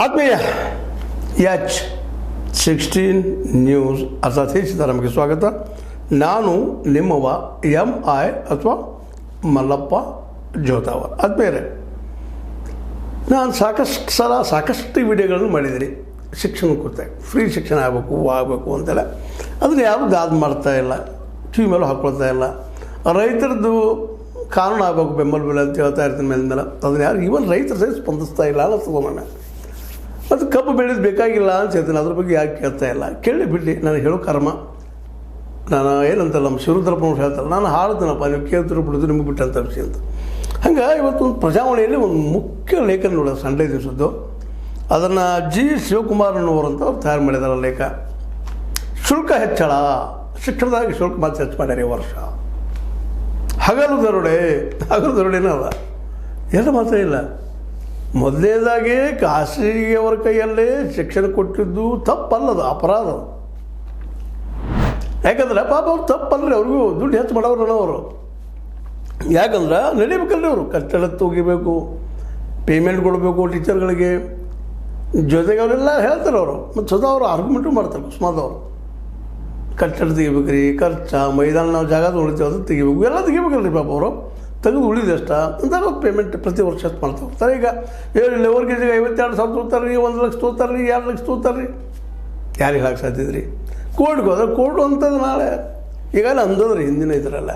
ಆತ್ಮೀಯ H16 news association ನಮಗೆ ಸ್ವಾಗತ. ನಾನು ನಿಮ್ಮವ MI ಅಥವಾ ಮಲ್ಲಪ್ಪ ಜೋತಾವರ್. ಆತ್ಮೀಯರೇ, ನಾನು ಸಾಕಷ್ಟು ವಿಡಿಯೋಗಳನ್ನು ಮಾಡಿದ್ದೀನಿ ಶಿಕ್ಷಣ ಕುರಿತಾಗಿ. ಫ್ರೀ ಶಿಕ್ಷಣ ಆಗಬೇಕು ಅಂತೆಲ್ಲ ಅದನ್ನು ಯಾರೂ ದಾದ ಮಾಡ್ತಾಯಿಲ್ಲ, ಕಿವಿ ಮೇಲೂ ಹಾಕ್ಕೊಳ್ತಾ ಇಲ್ಲ. ರೈತರದ್ದು ಕಾನೂನು ಆಗಬೇಕು, ಬೆಂಬಲ ಬೆಲೆ ಅಂತ ಹೇಳ್ತಾ ಇರ್ತೀನಿ ಮೇಲೆ ಅದನ್ನು ಯಾರು ಈವನ್ ರೈತರು ಸಹ ಸ್ಪಂದಿಸ್ತಾ ಇಲ್ಲ ಅನ್ನಿಸ್ತದೆ ನನಗೆ. ಮತ್ತು ಕಬ್ಬು ಬೆಳೆದು ಬೇಕಾಗಿಲ್ಲ ಅಂತ ಹೇಳ್ತೀನಿ, ಅದ್ರ ಬಗ್ಗೆ ಯಾಕೆ ಕೇಳ್ತಾ ಇಲ್ಲ. ಕೇಳಿ ಬಿಡಲಿ, ನಾನು ಹೇಳೋ ಕರ್ಮ. ನಾನು ಏನಂತಲ್ಲ, ನಮ್ಮ ಶಿವರುದ್ರಪ್ಪ ಹೇಳ್ತಾರೆ, ನಾನು ಹಾಡ್ತೀನಪ್ಪ, ನೀವು ಕೇಳ್ತಿರೋ ಬಿಡೋದು ನಿಮಗೆ ಬಿಟ್ಟಂಥ ವಿಷಯ ಅಂತ. ಹಂಗೆ ಇವತ್ತೊಂದು ಪ್ರಜಾವಾಣಿಯಲ್ಲಿ ಒಂದು ಮುಖ್ಯ ಲೇಖನ ನೋಡೋದು ಸಂಡೇ ದಿವಸದ್ದು. ಅದನ್ನು G. ಶಿವಕುಮಾರನವರು ಅಂತ ಅವ್ರು ತಯಾರು ಮಾಡಿದಾರೆ ಲೇಖ. ಶುಲ್ಕ ಹೆಚ್ಚಳ, ಶಿಕ್ಷಣದಾಗ ಶುಲ್ಕ ಮಾತ್ರ ಹೆಚ್ಚು ಮಾಡ್ಯಾರ ಈ ವರ್ಷ. ಹಗಲು ದರೋಡೆನೂ ಅದ, ಎಲ್ಲ ಮಾತ್ರ ಇಲ್ಲ. ಮೊದಲನೇದಾಗಿ ಖಾಸಗಿಯವರ ಕೈಯಲ್ಲೇ ಶಿಕ್ಷಣ ಕೊಟ್ಟಿದ್ದು ತಪ್ಪಲ್ಲದು, ಅಪರಾಧ. ಯಾಕಂದ್ರೆ ಪಾಪ ಅವ್ರು ತಪ್ಪಲ್ರಿ, ಅವ್ರಿಗೂ ದುಡ್ಡು ಹೆಚ್ಚು ಮಾಡೋರು ಅವರು. ಯಾಕಂದ್ರೆ ನಡಿಬೇಕಲ್ರಿ, ಅವರು ಕಟ್ಟಡ ತೆಗಿಬೇಕು, ಪೇಮೆಂಟ್ ಕೊಡಬೇಕು ಟೀಚರ್ಗಳಿಗೆ. ಜೊತೆಗೆ ಅವರೆಲ್ಲ ಹೇಳ್ತಾರೆ ಅವರು, ಮತ್ತು ಸ್ವತಃ ಅವರು ಆರ್ಗ್ಯುಮೆಂಟು ಮಾಡ್ತಾರೆ. ಕುಸ್ಮಾದವರು ಕಟ್ಟಡ ತೆಗಿಬೇಕು ರೀ, ಖರ್ಚು, ಮೈದಾನ ನಾವು ಜಾಗ ಉಳಿತೀವಿ ಅದನ್ನು ತೆಗಿಬೇಕು, ಎಲ್ಲ ತೆಗಿಬೇಕಲ್ರಿ ಪಾಪ ಅವರು. ತೆಗೆದು ಉಳಿದಷ್ಟ ಅಂದಾಗ ಪೇಮೆಂಟ್ ಪ್ರತಿ ವರ್ಷ ಮಾಡ್ತಾ ಹೋಗ್ತಾರೆ. ಈಗ ಲೆವರ್ ಕೆ ಜಿಗೆ 52,000 ತೊಗೊತಾರೆ ರೀ, 1 ಲಕ್ಷ ತೊಗೊತಾರೆ ರೀ, 2 ಲಕ್ಷ ತೊಗೊತಾರೆ ರೀ. ಯಾರಿಗೆ ಹಾಕಿ ಸಾಧ್ಯದ್ರಿ? ಕೋರ್ಟ್ಗೆ ಹೋದ್ರೆ ಕೋರ್ಟು ಅಂತದ್ದು ನಾಳೆ ಈಗಲ್ಲ ಅಂದದ್ರಿ ಹಿಂದಿನ ಇದರಲ್ಲ.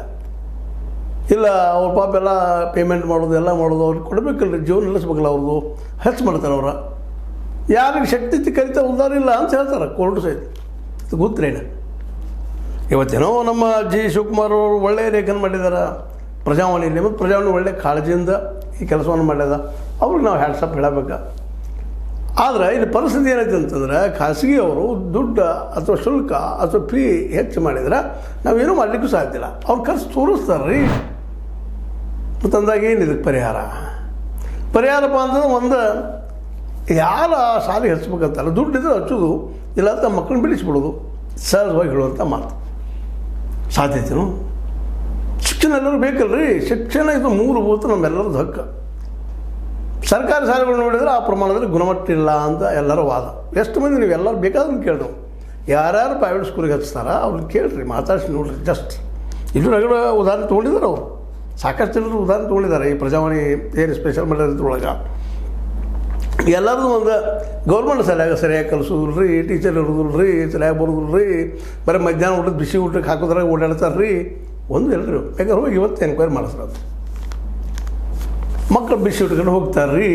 ಇಲ್ಲ ಅವ್ರ ಪಾಪ ಎಲ್ಲ ಪೇಮೆಂಟ್ ಮಾಡೋದು ಎಲ್ಲ ಮಾಡೋದು ಅವ್ರಿಗೆ ಕೊಡಬೇಕಲ್ರಿ, ಜೀವನ ನಡೆಸ್ಬೇಕಲ್ಲ ಅವ್ರದ್ದು. ಹೆಚ್ಚು ಮಾಡ್ತಾರೆ ಅವ್ರ. ಯಾರಿಗೆ ಶಕ್ತಿ ಕರಿತಾ ಉದಾರಿಲ್ಲ ಅಂತ ಹೇಳ್ತಾರೆ ಕೋರ್ಟು ಸಹಿತ. ಇದು ಗೊತ್ತೇನು? ಇವತ್ತೇನೋ ನಮ್ಮ G. ಶಿವಕುಮಾರ್ ಅವರು ಒಳ್ಳೆಯ ಲೇಖನ ಮಾಡಿದ್ದಾರೆ ಪ್ರಜಾವಾಣಿಯಲ್ಲಿ, ಮತ್ತು ಪ್ರಜಾವಾಣಿ ಒಳ್ಳೆಯ ಕಾಳಜಿಯಿಂದ ಈ ಕೆಲಸವನ್ನು ಮಾಡ್ಯದ. ಅವ್ರಿಗೆ ನಾವು ಹ್ಯಾಟ್ಸಪ್ ಹೇಳಬೇಕು. ಆದರೆ ಇಲ್ಲಿ ಪರಿಸ್ಥಿತಿ ಏನೈತೆ ಅಂತಂದ್ರೆ, ಖಾಸಗಿಯವರು ದುಡ್ಡು ಅಥವಾ ಶುಲ್ಕ ಅಥವಾ ಫೀ ಹೆಚ್ಚು ಮಾಡಿದ್ರೆ ನಾವೇನೂ ಮಾಡಲಿಕ್ಕೂ ಸಾಧ್ಯ ಇಲ್ಲ. ಅವ್ರು ಖರ್ಚು ತೋರಿಸ್ತಾರೆ ರೀ. ಮತ್ತಂದಾಗ ಏನು ಇದಕ್ಕೆ ಪರಿಹಾರಪ್ಪ ಅಂತಂದ್ರೆ, ಒಂದು ಯಾರ ಶಾಲೆಗೆ ಹಚ್ಬೇಕಂತಲ್ಲ, ದುಡ್ಡಿದ್ರೆ ಹಚ್ಚೋದು, ಇಲ್ಲ ಅಂತ ಮಕ್ಕಳನ್ನ ಬಿಡಿಸ್ಬಿಡೋದು, ಸಹಜವಾಗಿ ಹೇಳುವಂಥ ಮಾತು. ಸಾಧ್ಯತೆಯೂ ಶಿಕ್ಷಣ ಎಲ್ಲರೂ ಬೇಕಲ್ರಿ. ಶಿಕ್ಷಣ ಇದು ಮೂಲಭೂತ ನಮ್ಮೆಲ್ಲರದ್ದು ಹಕ್ಕು. ಸರ್ಕಾರಿ ಶಾಲೆಗಳು ನೋಡಿದರೆ ಆ ಪ್ರಮಾಣದಲ್ಲಿ ಗುಣಮಟ್ಟ ಇಲ್ಲ ಅಂತ ಎಲ್ಲರ ವಾದ. ಎಷ್ಟು ಮಂದಿ ನೀವು ಎಲ್ಲರೂ ಬೇಕಾದ್ರೂ ಕೇಳಿದ್ರು, ಯಾರ್ಯಾರು ಪ್ರೈವೇಟ್ ಸ್ಕೂಲಿಗೆ ಹಚ್ತಾರ ಅವ್ರನ್ನ ಕೇಳಿರಿ, ಮಾತಾಡಿಸಿ ನೋಡ್ರಿ. ಜಸ್ಟ್ ಇದು ರಗಡ ಉದಾಹರಣೆ ತೊಗೊಂಡಿದ್ದಾರೆ ಅವರು. ಸಾಕಷ್ಟು ಜನರು ಉದಾಹರಣೆ ತೊಗೊಂಡಿದ್ದಾರೆ ಈ ಪ್ರಜಾವಾಣಿ ಏನು ಸ್ಪೆಷಲ್ ಮಾಡಿದ್ರೊಳಗೆ. ಎಲ್ಲರದು ಒಂದು ಗೌರ್ಮೆಂಟ್ ಶಾಲೆಯಾಗ ಸರಿಯಾಗಿ ಕಲಿಸೋದಿಲ್ಲ ರೀ, ಟೀಚರ್ ಇರೋದಿಲ್ಲ ರೀ, ಸರಿಯಾಗಿ ಬರೋದಿಲ್ಲ ರೀ, ಬರೀ ಮಧ್ಯಾಹ್ನ ಊಟದ ಬಿಸಿ ಊಟಕ್ಕೆ ಹಾಕೋದ್ರಾಗ ಓಡಾಡ್ತಾರೆ ರೀ. ಒಂದು ಎಲ್ಲರೂ ಬೇಕಾದ್ರೆ ಹೋಗಿ ಇವತ್ತು ಎನ್ಕ್ವೈರಿ ಮಾಡಿಸ್ಬೋದು. ಮಕ್ಕಳು ಬಿಸಿ ಊಟಕ್ಕೆ ಹೋಗ್ತಾರೆ ರೀ.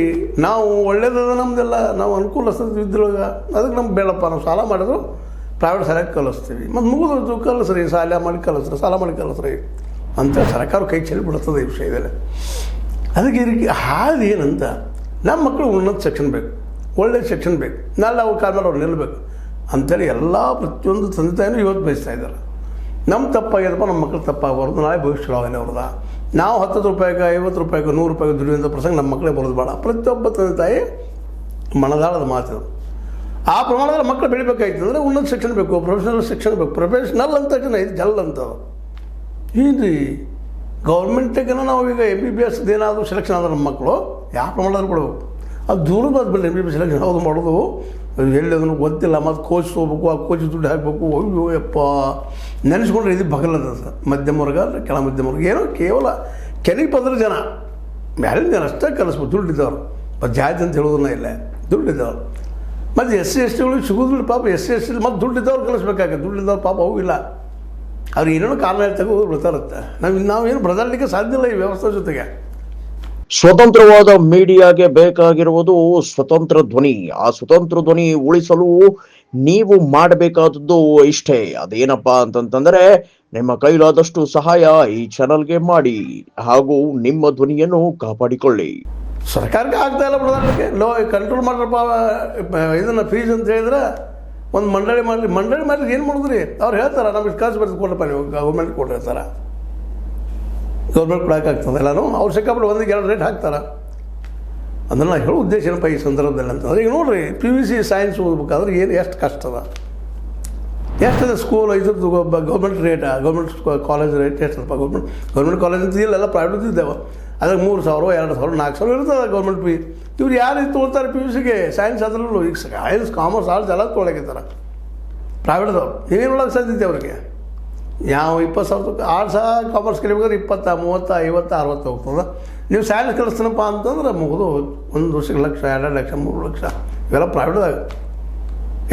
ನಾವು ಒಳ್ಳೇದದ ನಮ್ಮದೆಲ್ಲ, ನಾವು ಅನುಕೂಲಿಸ್ತದೆ ಇದ್ರೊಳಗೆ. ಅದಕ್ಕೆ ನಮ್ಗೆ ಬೇಡಪ್ಪ, ನಾವು ಸಾಲ ಮಾಡಿದ್ರು ಪ್ರೈವೇಟ್ ಶಾಲೆಗೆ ಕಲಿಸ್ತೀವಿ, ಮತ್ತು ಮುಗಿದು ಕಲಿಸ್ರಿ, ಸಾಲ ಮಾಡಿ ಕಲಿಸ್ರಿ, ಸಾಲ ಮಾಡಿ ಕಲಿಸ್ರಿ ಅಂತ ಸರ್ಕಾರ ಕೈ ಚೆಲ್ಲಿ ಬಿಡ್ತದೆ ಈ ವಿಷಯದಲ್ಲಿ. ಅದಕ್ಕೆ ಇದಕ್ಕೆ ಹಾದು ಏನಂತ, ನಮ್ಮ ಮಕ್ಕಳು ಉನ್ನತ ಶಿಕ್ಷಣ ಬೇಕು, ಒಳ್ಳೆಯ ಶಿಕ್ಷಣ ಬೇಕು, ನಾಳೆ ಅವ್ರ ಕಾಲ ಮೇಲೆ ಅವ್ರು ನಿಲ್ಲಬೇಕು ಅಂಥೇಳಿ ಎಲ್ಲ ಪ್ರತಿಯೊಂದು ತಂದೆ ತಾಯಿನೂ ಇವತ್ತು ಬಯಸ್ತಾ ಇದ್ದಾರೆ. ನಮ್ಮ ತಪ್ಪಾಗ್ಯದಪ್ಪ, ನಮ್ಮ ಮಕ್ಕಳು ತಪ್ಪಾಗಬಾರ್ದು, ನಾಳೆ ಭವಿಷ್ಯವಾಗಲಿ ಅವ್ರದ. ನಾವು 10 ರೂಪಾಯಿಗೆ 50 ರೂಪಾಯಿಗೆ 100 ರೂಪಾಯಿಗೆ ದುಡಿಯುವಂಥ ಪ್ರಸಂಗ ನಮ್ಮ ಮಕ್ಕಳೇ ಬರೋದು ಬೇಡ. ಪ್ರತಿಯೊಬ್ಬ ತಂದೆ ತಾಯಿ ಮನದಾಳದ ಮಾತು. ಆ ಪ್ರಮಾಣದಲ್ಲಿ ಮಕ್ಕಳು ಬೆಳಿಬೇಕಾಯ್ತು ಅಂದರೆ ಉನ್ನತ ಶಿಕ್ಷಣ ಬೇಕು, ಪ್ರೊಫೆಷನಲ್ ಶಿಕ್ಷಣ ಬೇಕು. ಪ್ರೊಫೆಷ್ನಲ್ ಅಂತ ಇದು ಜಲ್ ಅಂತದು. ಏನು ರೀ ಗೌರ್ಮೆಂಟಿಗೆ ನಾವು ಈಗ MBBS ಏನಾದರೂ ಸೆಲೆಕ್ಷನ್ ಆದ್ರೆ ನಮ್ಮ ಮಕ್ಕಳು ಯಾವ ಪ್ರಮಾಣದಲ್ಲಿ ಕೊಡಬೇಕು? ಅದು ದೂರ ಬಂದ್ಬಿಡ್ಲಿ. MBBS ಸೆಲೆಕ್ಷನ್ ಹೌದು ಮಾಡೋದು ಎಲ್ಲಿ ಅದನ್ನು ಗೊತ್ತಿಲ್ಲ. ಮತ್ತು ಕೋಚ್ ಹೋಗ್ಬೇಕು, ಆ ಕೋಚ್ ದುಡ್ಡು ಹಾಕಬೇಕು. ಅಯ್ಯೋ ಯಪ್ಪ, ನೆನೆಸ್ಕೊಂಡ್ರೆ ಇದು ಬಗಲದ ಸರ್. ಮಧ್ಯಮ ವರ್ಗ, ಕೆಳ ಮಧ್ಯಮ ವರ್ಗ, ಏನೋ ಕೇವಲ ಕೆಲಿಗೆ ಪದ್ರ ಜನ, ಮೇಲಿನ ಜನ ಅಷ್ಟೇ ಕಲಿಸ್ಬೇಕು. ದುಡ್ಡಿದ್ದವ್ರು ಮತ್ತು ಜಾತಿ ಅಂತ ಹೇಳೋದನ್ನ ಇಲ್ಲ, ದುಡ್ಡಿದ್ದವ್ರು. ಮತ್ತು SC ST ಗಳಿಗೆ ಸಿಗೋದಿಲ್ಲ ಪಾಪ. SC ST ಮತ್ತು ದುಡ್ಡಿದ್ದವ್ರು ಕಲಿಸ್ಬೇಕಾಗುತ್ತೆ. ದುಡ್ಡಿದ್ದವ್ರು ಪಾಪ ಹೋಗಿಲ್ಲ, ಅವ್ರು ಏನೇನೋ ಕಾರಣ ತೆಗೆದು ಬಿಡ್ತಾರತ್ತೆ. ನಾವೇನು ಬದಲಾಗಲಿಕ್ಕೆ ಸಾಧ್ಯ ಇಲ್ಲ ಈ ವ್ಯವಸ್ಥೆ ಜೊತೆಗೆ. ಸ್ವತಂತ್ರವಾದ ಮೀಡಿಯಾಗೆ ಬೇಕಾಗಿರುವುದು ಸ್ವತಂತ್ರ ಧ್ವನಿ. ಆ ಸ್ವತಂತ್ರ ಧ್ವನಿ ಉಳಿಸಲು ನೀವು ಮಾಡಬೇಕಾದದ್ದು ಇಷ್ಟೇ. ಅದೇನಪ್ಪಾ ಅಂತಂತಂದ್ರೆ, ನಿಮ್ಮ ಕೈಲಾದಷ್ಟು ಸಹಾಯ ಈ ಚಾನಲ್ಗೆ ಮಾಡಿ ಹಾಗೂ ನಿಮ್ಮ ಧ್ವನಿಯನ್ನು ಕಾಪಾಡಿಕೊಳ್ಳಿ. ಸರ್ಕಾರಕ್ಕೆ ಆಗ್ತಾ ಇಲ್ಲ ಬದಲಾಗಲಿಕ್ಕೆ. ಕಂಟ್ರೋಲ್ ಮಾಡ್ರಪ್ಪ ಇದನ್ನು ಫೀಸ್ ಅಂತ ಹೇಳಿದ್ರೆ ಒಂದು ಮಂಡಳಿ ಮಾಡಲಿ ಏನು ಮಾಡಿದ್ರಿ? ಅವ್ರು ಹೇಳ್ತಾರೆ, ನಮಗೆ ಕಾಸು ಬರೆದು ಕೊಡಪ್ಪ, ನೀವು ಗೌರ್ಮೆಂಟ್ ಕೊಡ್ರಿ ಅಂತಾರೆ. ಗೌರ್ಮೆಂಟ್ ಕೊಡೋಕ್ಕಾಗ್ತದೆ ಎಲ್ಲನೂ. ಅವ್ರು ಸಿಕ್ಕಾಬಿಟ್ಟು 1-2 ರೇಟ್ ಹಾಕ್ತಾರೆ. ಅದನ್ನು ಹೇಳೋ ಉದ್ದೇಶ ಏನಪ್ಪ ಈ ಸಂದರ್ಭದಲ್ಲಿ ಅಂತಂದ್ರೆ, ಈಗ ನೋಡಿರಿ PUC ಸೈನ್ಸ್ ಓದ್ಬೇಕಾದ್ರೆ ಎಷ್ಟು ಕಷ್ಟ ಅದ, ಎಷ್ಟಿದೆ ಸ್ಕೂಲ್ ಇದ್ರದ್ದು ಗೌರ್ಮೆಂಟ್ ರೇಟಾ, ಗೌರ್ಮೆಂಟ್ ಕಾಲೇಜ್ ರೇಟ್ ಎಷ್ಟಪ್ಪ? ಗೌರ್ಮೆಂಟ್ ಕಾಲೇಜ್ ಅಂತ ಇಲ್ಲೆಲ್ಲ ಪ್ರೈವೇಟ್ ಇದ್ದಾವೆ. ಅದಕ್ಕೆ 3,000, 2,000, 4,000 ಇರ್ತದೆ ಗೌರ್ಮೆಂಟ್ ಫೀ. ಇವ್ರು ಯಾರು ತೊಗೊಳ್ತಾರೆ ಪಿ ಯು ಸಿಗೆ ಸೈನ್ಸ್ ಅದರಲ್ಲೂ ಈಗ ಸೈನ್ಸ್ ಕಾಮರ್ಸ್ ಆರ್ಟ್ಸ್ ಎಲ್ಲ ತೊಗೊಳಕೈತಾರೆ ಪ್ರೈವೇಟ್ದವ್ರು. ನೀವೇನೊಳಗೆ ಸಾಧ್ಯತೆ ಅವ್ರಿಗೆ ಯಾವ 20,000 ಆರ್ಟ್ಸ ಕಾಮರ್ಸ್ ಕಲಿಬೇಕಾದ್ರೆ 20, 30, 50, 60 ಹೋಗ್ತದೆ. ನೀವು ಸೈನ್ಸ್ ಕಲಿಸ್ತೀನಪ್ಪ ಅಂತಂದ್ರೆ ಮುಗಿದು 1 ವರ್ಷಕ್ಕೆ 1 ಲಕ್ಷ, 2 ಲಕ್ಷ, 3 ಲಕ್ಷ ಇವೆಲ್ಲ ಪ್ರೈವೇಟ್ದಾಗ.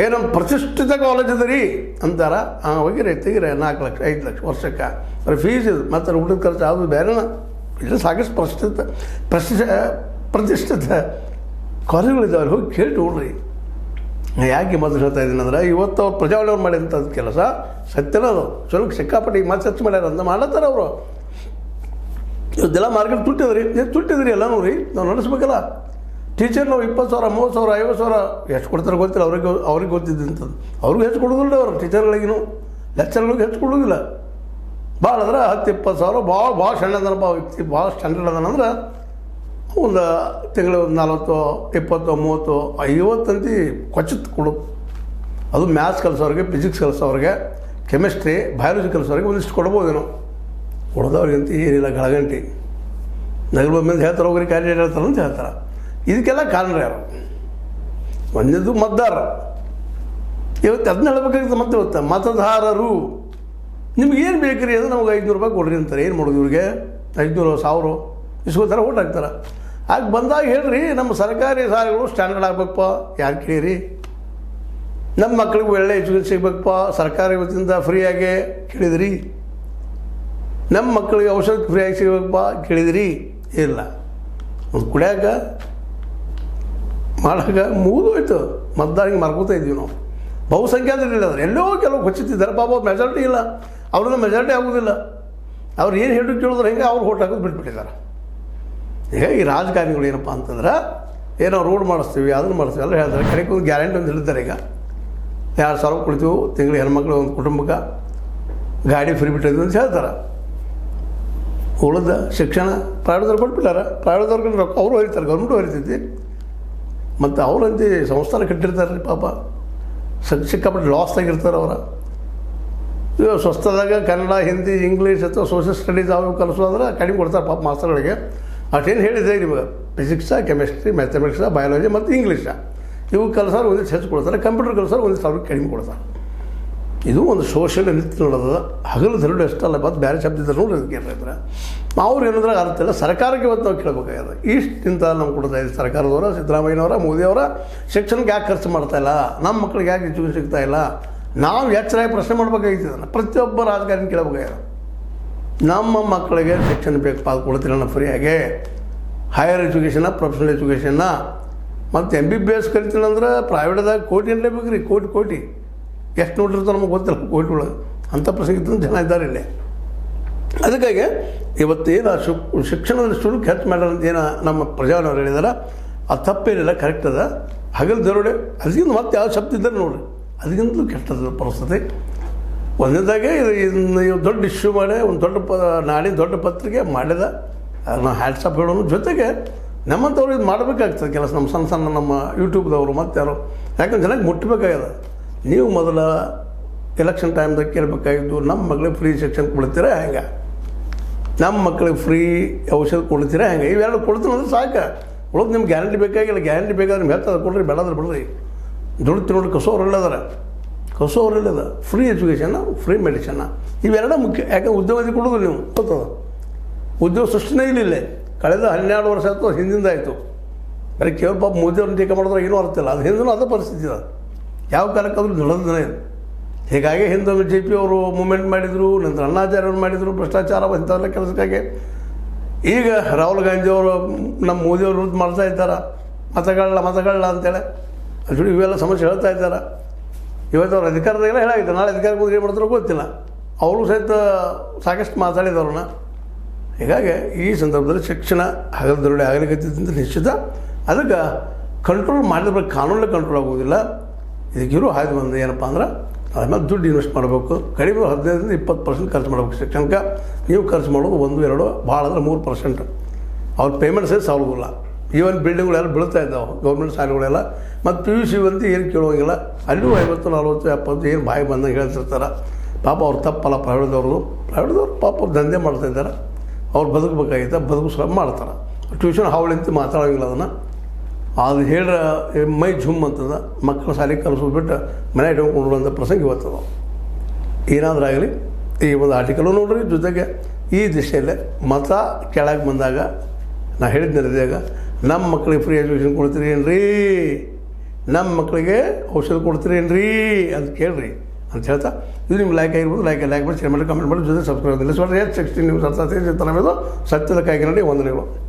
ಏನೊಂದು ಪ್ರತಿಷ್ಠಿತ ಕಾಲೇಜ್ ಅದ ರೀ ಅಂತಾರ, ಹೋಗಿರಿ ತೆಗಿರಿ 4 ಲಕ್ಷ 5 ಲಕ್ಷ ವರ್ಷಕ್ಕೆ ಬರೀ ಫೀಸ್ ಇದು. ಮತ್ತು ಊಟದ ಖರ್ಚು ಅದು ಬೇರೆನ ಇಲ್ಲ. ಸಾಕಷ್ಟು ಪ್ರತಿಷ್ಠಿತ ಕಾಲೇಜುಗಳಿದ್ದಾವೆ, ಹೋಗಿ ಕೇಳಿ ನೋಡ್ರಿ. ಯಾಕೆ ಮೊದಲು ಹೇಳ್ತಾ ಇದ್ದೀನಿ ಅಂದ್ರೆ, ಇವತ್ತು ಅವ್ರು ಪ್ರಜಾವಳಿಯವ್ರು ಮಾಡಿದಂಥದ್ದು ಕೆಲಸ ಸತ್ಯನ ಅದು ಚಲೋ ಸಿಕ್ಕಾಪಟ್ಟಿ ಮತ್ತೆ ಹೆಚ್ಚು ಮಾಡ್ಯಾರ ಅಂತ ಮಾಡ್ಲತ್ತಾರ ಅವರು. ಇವತ್ತೆಲ್ಲ ಮಾರ್ಕೆಟ್ ತುಟ್ಟಿದ್ರಿ ಎಲ್ಲನೂ ರೀ. ನಾವು ನಡೆಸ್ಬೇಕಲ್ಲ. ಟೀಚರ್ ನಾವು 20,000, 30,000, 50,000 ಎಷ್ಟು ಕೊಡ್ತಾರೆ ಗೊತ್ತಿಲ್ಲ. ಅವ್ರಿಗೆ ಗೊತ್ತಿದ್ದಂಥದ್ದು ಅವ್ರಿಗೂ ಹೆಚ್ಚು ಕೊಡೋದಿಲ್ಲ. ಅವರು ಟೀಚರ್ಗಳಿಗೂ ಲೆಕ್ಚರ್ಗಳಿಗೆ ಹೆಚ್ಚು ಕೊಡೋದಿಲ್ಲ. ಭಾಳ ಅಂದ್ರೆ 10-20,000 ಭಾಳ ಸಣ್ಣದನಪ್ಪ ವ್ಯಕ್ತಿ, ಭಾಳ ಸ್ಟ್ಯಾಂಡರ್ಡ್ ಅದನಂದ್ರೆ ಒಂದು ತಿಂಗಳು 40, 20, 30, 50 ಅಂತಿ ಕೊಚ್ಚಿತ್ತು ಕೊಡು. ಅದು ಮ್ಯಾಥ್ಸ್ ಕಲಿಸೋರಿಗೆ, ಫಿಸಿಕ್ಸ್ ಕಲಿಸೋರಿಗೆ, ಕೆಮಿಸ್ಟ್ರಿ, ಬಯಾಲಜಿ ಕಲಿಸೋರಿಗೆ ಒಂದಿಷ್ಟು ಕೊಡ್ಬೋದೇನೋ. ಕೊಡೋದವ್ರಿಗಂತ ಏನಿಲ್ಲ. ಗಳಗಂಟಿ ನಗರ ಮಂದಿ ಹೇಳ್ತಾರೆ, ಹೋಗ್ರಿ ಕ್ಯಾಂಡಿಡೇಟ್ ಹೇಳ್ತಾರೆ ಅಂತ ಹೇಳ್ತಾರೆ. ಇದಕ್ಕೆಲ್ಲ ಕಾರಣ ಯಾರು? ಒಂದದು ಮತದಾರ. ಇವತ್ತು ಅದನ್ನ ಹೇಳ್ಬೇಕಾಗಿತ್ತು. ಮತ್ತೆ ಇವತ್ತು ಮತದಾರರು ನಿಮ್ಗೇನು ಬೇಕ್ರಿ ಅಂದರೆ ನಮಗೆ 500 ರೂಪಾಯಿ ಕೊಡ್ರಿ ಅಂತಾರೆ. ಏನು ಮಾಡೋದು ಇವ್ರಿಗೆ? 500, 1000 ಇಸ್ಕೋತಾರೆ, ಓಟ್ ಹಾಕ್ತಾರೆ. ಆಗ ಬಂದಾಗ ಹೇಳ್ರಿ, ನಮ್ಮ ಸರ್ಕಾರಿ ಶಾಲೆಗಳು ಸ್ಟ್ಯಾಂಡರ್ಡ್ ಆಗಬೇಕಪ್ಪ. ಯಾರು ಕೇಳಿರಿ? ನಮ್ಮ ಮಕ್ಳಿಗೆ ಒಳ್ಳೆ ಎಜುಕೇಷನ್ ಸಿಗ್ಬೇಕಪ್ಪ, ಸರ್ಕಾರಿ ವತಿಯಿಂದ ಫ್ರೀಯಾಗೆ ಕೇಳಿದ್ರಿ? ನಮ್ಮ ಮಕ್ಕಳಿಗೆ ಔಷಧ ಫ್ರೀಯಾಗಿ ಸಿಗ್ಬೇಕಪ್ಪ ಕೇಳಿದ್ರಿ? ಇಲ್ಲ. ಒಂದು ಕುಡಿಯಾಕ ಮಾಡೋಕೆ ಮುಗಿದೋಯ್ತು. ಮತದಾರಿಗೆ ಮರ್ಕೋತಾ ಇದ್ದೀವಿ ನಾವು. ಬಹುಸಂಖ್ಯಾತರಿಲ್ಲ ಅದ್ರ ಎಲ್ಲೋ ಕೆಲವು ಕೊಚ್ಚಿತ್ತಿದ್ದಾರೆ ಪಾಪ. ಮೆಜಾರಿಟಿ ಇಲ್ಲ, ಅವ್ರನ್ನ ಮೆಜಾರಿಟಿ ಆಗೋದಿಲ್ಲ. ಅವ್ರು ಏನು ಹೇಳಿ ಕೇಳಿದ್ರೆ ಹೆಂಗೆ ಅವ್ರು ಓಟ್ ಹಾಕೋದು ಬಿಟ್ಬಿಟ್ಟಿದ್ದಾರೆ. ಈಗ ಈ ರಾಜಕಾರಣಿಗಳು ಏನಪ್ಪ ಅಂತಂದ್ರೆ, ಏನೋ ರೋಡ್ ಮಾಡಿಸ್ತೀವಿ, ಅದನ್ನು ಮಾಡಿಸ್ತೀವಿ ಎಲ್ಲ ಹೇಳ್ತಾರೆ. ಕಡೆಗೆ ಒಂದು ಗ್ಯಾರಂಟಿ ಅಂತ ಹೇಳ್ತಾರೆ. ಈಗ 2,000 ಕೊಡ್ತೀವಿ ತಿಂಗಳಿಗೆ, ಹೆಣ್ಮಕ್ಳು ಒಂದು ಕುಟುಂಬಕ್ಕೆ ಗಾಡಿ ಫ್ರೀ ಬಿಟ್ಟಿದ್ವಿ ಅಂತ ಹೇಳ್ತಾರೆ. ಉಳಿದ ಶಿಕ್ಷಣ ಪ್ರೈವೇಟ್ದವ್ರು ಕೊಟ್ಬಿಟ್ಟಾರೆ. ಪ್ರೈವೇಟ್ದವ್ರಿಗೆ ರೊಕ್ಕ ಅವರು ಹೊರಿತಾರೆ, ಗೌರ್ಮೆಂಟು ಹೊರಿತೈತಿ. ಮತ್ತು ಅವರಂತೆ ಸಂಸ್ಥಾನ ಕಟ್ಟಿರ್ತಾರೆ ರೀ ಪಾಪ. ಸಿಕ್ಕಾಪಟ್ಟೆ ಲಾಸ್ದಾಗಿರ್ತಾರೆ ಅವರ. ಇವಾಗ ಸ್ವಸ್ಥದಾಗ ಕನ್ನಡ, ಹಿಂದಿ, ಇಂಗ್ಲೀಷ್ ಅಥವಾ ಸೋಷಿಯಲ್ ಸ್ಟಡೀಸ್ ಅವು ಕಲಿಸೋದ್ರೆ ಕಡಿಮೆ ಕೊಡ್ತಾರೆ ಪಾಪ ಮಾಸ್ತರ್ಗಳಿಗೆ. ಅಷ್ಟೇನು ಹೇಳಿದೆ ನಿಮಗೆ, ಫಿಸಿಕ್ಸಾ, ಕೆಮಿಸ್ಟ್ರಿ, ಮ್ಯಾಥಮೆಟಿಕ್ಸಾ, ಬಯಾಲಜಿ ಮತ್ತು ಇಂಗ್ಲೀಷಾ ಇವು ಕಲಿಸೋರು ಒಂದಿಷ್ಟು ಹೆಚ್ಚು ಕೊಡ್ತಾರೆ. ಕಂಪ್ಯೂಟರ್ ಕಲಿಸೋರು ಒಂದಿಷ್ಟು ಅವ್ರಿಗೆ ಕಡಿಮೆ ಕೊಡ್ತಾರೆ. ಇದು ಒಂದು ಸೋಷಿಯಲ್ ನಿತ್ಯ ನೋಡೋದು. ಹಗಲು ಧರುಡು ಎಷ್ಟಲ್ಲ, ಮತ್ತು ಬೇರೆ ಶಬ್ದ ಇದ್ರೆ ನೋಡಿ ಅದಕ್ಕೆ ಏನಿದ್ರೆ ಅವ್ರು ಏನಾದ್ರೆ ಅರ್ಥ ಇಲ್ಲ. ಸರ್ಕಾರಕ್ಕೆ ಇವತ್ತು ನಾವು ಕೇಳಬೇಕಾಗಿದೆ. ಇಷ್ಟಿಂತ ನಮ್ಗೆ ಕೊಡ್ತಾ ಇದೆ ಸರ್ಕಾರದವರ, ಸಿದ್ದರಾಮಯ್ಯನವರ, ಮೋದಿಯವರ ಶಿಕ್ಷಣಕ್ಕೆ ಯಾಕೆ ಖರ್ಚು ಮಾಡ್ತಾಯಿಲ್ಲ? ನಮ್ಮ ಮಕ್ಳಿಗೆ ಯಾಕೆ ಎಜುಕೇಷನ್ ಸಿಗ್ತಾ ಇಲ್ಲ? ನಾವು ಎಚ್ಚರಾಗಿ ಪ್ರಶ್ನೆ ಮಾಡಬೇಕಾಗಿತ್ತು. ಅದನ್ನು ಪ್ರತಿಯೊಬ್ಬ ರಾಜಕಾರಣಿ ಕೇಳಬೇಕಾಗಿದೆ. ನಮ್ಮ ಮಕ್ಕಳಿಗೆ ಶಿಕ್ಷಣ ಬೇಕು, ಅದು ಕೊಡ್ತಿಲ್ಲ ನಾವು ಫ್ರೀಯಾಗೆ. ಹೈಯರ್ ಎಜುಕೇಷನ್ನ, ಪ್ರೊಫೆಷನಲ್ ಎಜುಕೇಷನ್ನ ಮತ್ತು MBBS ಕಲಿತೀನಿ ಅಂದ್ರೆ ಪ್ರೈವೇಟ್ದಾಗ ಕೋಟಿ ಅಲ್ಲೇ ಬೇಕು ರೀ. ಕೋಟಿ ಎಷ್ಟು ನೋಡಿರ್ತಾರೆ ನಮಗೆ ಗೊತ್ತಿಲ್ಲ. ಕೋಟಿ ಒಳಗೆ ಅಂಥ ಪ್ರಸಂಗ ಜನ ಇದ್ದಾರೆ ಇಲ್ಲಿ. ಅದಕ್ಕಾಗಿ ಇವತ್ತೇನು ಶಿಕ್ಷಣದಲ್ಲಿ ಶುಲ್ಕ ಹೆಚ್ಚು ಮಾಡ್ಯಾರ ಅಂತ ಏನು ನಮ್ಮ ಪ್ರಜಾವಣೆಯವ್ರು ಹೇಳಿದಾರೆ, ಅದು ತಪ್ಪೇನಿಲ್ಲ, ಕರೆಕ್ಟ್ ಅದ. ಹಗಲು ದರೋಡೆ ಅದಕ್ಕಿಂತ ಮತ್ತೆ ಯಾವ ಶಬ್ದ ಇದ್ದಾರೆ ನೋಡಿರಿ, ಅದಕ್ಕಿಂತಲೂ ಕೆಟ್ಟದ ಪರಿಸ್ಥಿತಿ. ಒಂದನೇದಾಗೆ ಇದು ದೊಡ್ಡ ಇಶ್ಯೂ ಮಾಡಿ ಒಂದು ದೊಡ್ಡ ನಾಡಿನ ದೊಡ್ಡ ಪತ್ರಿಕೆ ಮಾಡಿದ, ನಾವು ಹ್ಯಾಟ್ಸಪ್ ಹೇಳೋನು. ಜೊತೆಗೆ ನಮ್ಮಂಥವ್ರು ಇದು ಮಾಡಬೇಕಾಗ್ತದೆ ಕೆಲಸ. ನಮ್ಮ ಸಣ್ಣ ನಮ್ಮ ಯೂಟ್ಯೂಬ್ದವರು ಮತ್ತು ಯಾರು, ಯಾಕಂದ್ರೆ ಜನಕ್ಕೆ ಮುಟ್ಟಬೇಕಾಗ್ಯದ. ನೀವು ಮೊದಲ ಎಲೆಕ್ಷನ್ ಟೈಮ್ದಾಗ ಕೇಳಬೇಕಾಗಿದ್ದು, ನಮ್ಮ ಮಗಳಿಗೆ ಫ್ರೀ ಶಿಕ್ಷಣ ಕೊಡ್ತೀರಾ ಹೆಂಗೆ, ನಮ್ಮ ಮಕ್ಕಳಿಗೆ ಫ್ರೀ ಔಷಧ ಕೊಡ್ತೀರಾ ಹೆಂಗೆ, ಇವೆರಡು ಕೊಡ್ತೀನಿ ಅಂದ್ರೆ ಸಾಕು. ಉಳಿದು ನಿಮ್ಗೆ ಗ್ಯಾರಂಟಿ ಬೇಕಾಗಿಲ್ಲ. ಗ್ಯಾರಂಟಿ ಬೇಕಾದ್ರೆ ನಿಮ್ಮ ಹೇಳ್ತದೆ ಕೊಡ್ರಿ, ಬೇಡಾದ್ರೆ ಬಿಡ್ರಿ. ದುಡ್ಡು ತಿನ್ನೋದು ಕಸೋರು ಇಲ್ಲದ ಫ್ರೀ ಎಜುಕೇಷನ್ನ, ಫ್ರೀ ಮೆಡಿಸನ್ನ, ಇವೆರಡೂ ಮುಖ್ಯ. ಯಾಕಂದ್ರೆ ಉದ್ಯೋಗ ಕೊಡೋದು ನೀವು ಗೊತ್ತದ. ಉದ್ಯೋಗ ಸೃಷ್ಟಿನೇ ಇಲ್ಲ. ಕಳೆದ 12 ವರ್ಷ ಆಯಿತು, ಹಿಂದಿಂದ ಆಯಿತು. ಬರೀ ಕೇವಲ ಪಾಪ ಮೋದಿಯವ್ರನ್ನ ಟೀಕೆ ಮಾಡಿದ್ರೆ ಏನೂ ಅರ್ತಿಲ್ಲ. ಅದು ಹಿಂದೂ ಅದೇ ಪರಿಸ್ಥಿತಿ ಇದೆ. ಯಾವ ಕಾಲಕ್ಕಾದ್ರೂ ದುಡಿದ್ರೆ ಇದು. ಹೀಗಾಗಿ ಹಿಂದೆ JP ಅವರು ಮೂಮೆಂಟ್ ಮಾಡಿದರು, ನಂತರ ಅಣ್ಣಾಚಾರ್ಯವ್ರು ಮಾಡಿದರು ಭ್ರಷ್ಟಾಚಾರ ಇಂಥವೆಲ್ಲ ಕೆಲಸಕ್ಕಾಗಿ. ಈಗ ರಾಹುಲ್ ಗಾಂಧಿಯವರು ನಮ್ಮ ಮೋದಿಯವರು ವಿರುದ್ಧ ಮಾಡ್ತಾ ಇದ್ದಾರೆ, ಮತಗಳಲ್ಲ ಅಂತೇಳಿ. ಅದು ಇವೆಲ್ಲ ಸಮಸ್ಯೆ ಹೇಳ್ತಾ ಇದ್ದಾರೆ. ಇವತ್ತು ಅವ್ರ ಅಧಿಕಾರದಾಗೆಲ್ಲ ಹೇಳಾಗಿತ್ತು, ನಾಳೆ ಅಧಿಕಾರಕ್ಕೆ ಹೋದ್ರೆ ಏನು ಮಾಡ್ತಾರೋ ಗೊತ್ತಿಲ್ಲ. ಅವರು ಸಹಿತ ಸಾಕಷ್ಟು ಮಾತಾಡಿದವ್ರನ್ನ. ಹೀಗಾಗಿ ಈ ಸಂದರ್ಭದಲ್ಲಿ ಶಿಕ್ಷಣ ಹಗಲು ದರೋಡೆ ಆಗಲಿಕ್ಕಂತ ನಿಶ್ಚಿತ. ಅದಕ್ಕೆ ಕಂಟ್ರೋಲ್ ಮಾಡಿದ್ರೆ ಕಾನೂನಲ್ಲಿ ಕಂಟ್ರೋಲ್ ಆಗೋದಿಲ್ಲ. ಇದಕ್ಕಿರೋ ಹಾಯ್ದು ಬಂದು ಏನಪ್ಪ ಅಂದ್ರೆ ಆಮೇಲೆ ದುಡ್ಡು ಇನ್ವೆಸ್ಟ್ ಮಾಡಬೇಕು. ಕಡಿಮೆ 15-20% ಖರ್ಚು ಮಾಡಬೇಕು ಶಿಕ್ಷಣಕ್ಕೆ. ನೀವು ಖರ್ಚು ಮಾಡೋದು 1-2, ಭಾಳ ಅಂದ್ರೆ 3%. ಅವ್ರ ಪೇಮೆಂಟ್ಸೇ ಸಾಲೋದಿಲ್ಲ. ಈವನ್ ಬಿಲ್ಡಿಂಗ್ಗಳೆಲ್ಲ ಬೀಳ್ತಾ ಇದ್ದಾವೆ, ಗೌರ್ಮೆಂಟ್ ಶಾಲೆಗಳೆಲ್ಲ. ಮತ್ತು PUC ಬಂದು ಏನು ಕೇಳೋಂಗಿಲ್ಲ. ಅಲ್ಲೂ 50, 40, 70 ಏನು ಬಾಯಿ ಬಂದಂಗೆ ಹೇಳ್ತಿರ್ತಾರೆ. ಪಾಪ ಅವ್ರು ತಪ್ಪಲ್ಲ. ಪ್ರೈವೇಟ್ದವ್ರು ಪಾಪ ದಂಧೆ ಮಾಡ್ತಾಯಿದ್ದಾರೆ. ಅವ್ರು ಬದುಕಬೇಕಾಗಿತ್ತು, ಬದುಕು ಮಾಡ್ತಾರೆ. ಟ್ಯೂಷನ್ ಹಾವಳಿಂತ ಮಾತಾಡೋಂಗಿಲ್ಲ. ಅದನ್ನು ಅದು ಹೇಳ್ರ ಮೈ ಝುಮ್ ಅಂತದ, ಮಕ್ಕಳು ಶಾಲೆಗೆ ಕಲಿಸೋದು ಬಿಟ್ಟು ಮನೆ ಇಟ್ಕೊಂಡು ಪ್ರಸಂಗ ಇವತ್ತದ. ಏನಾದರೂ ಆಗಲಿ ಈ ಒಂದು ಆರ್ಟಿಕಲು ನೋಡ್ರಿ. ಜೊತೆಗೆ ಈ ದಿಶೆಯಲ್ಲೇ ಮತ ಕೆಳಗೆ ಬಂದಾಗ ನಾ ಹೇಳಿದ್ನರಿದಾಗ ನಮ್ಮ ಮಕ್ಕಳಿಗೆ ಫ್ರೀ ಎಜುಕೇಷನ್ ಕೊಡ್ತೀರಿ ಏನ್ರಿ, ನಮ್ಮ ಮಕ್ಕಳಿಗೆ ಔಷಧ ಕೊಡ್ತೀರಿ ಏನ್ರಿ ಅಂತ ಕೇಳ್ರಿ ಅಂತ ಹೇಳ್ತಾ, ಇದು ನಿಮ್ಮ ಲೈಕ್ ಆಗಿರ್ಬೋದು. ಲೈಕ್ ಮಾಡಿ, ಶೇರ್ ಮಾಡಿ, ಕಮೆಂಟ್ ಮಾಡಿ, ಜೊತೆ ಸಬ್ಸ್ಕ್ರೈಬ್ ಮಾಡಿ. 16 ನ್ಯೂಸ್ ಅರ್ಥ ಸತ್ಯದ ಕಾಯ್ಗಿನಲ್ಲಿ ವಂದನೆಗಳು.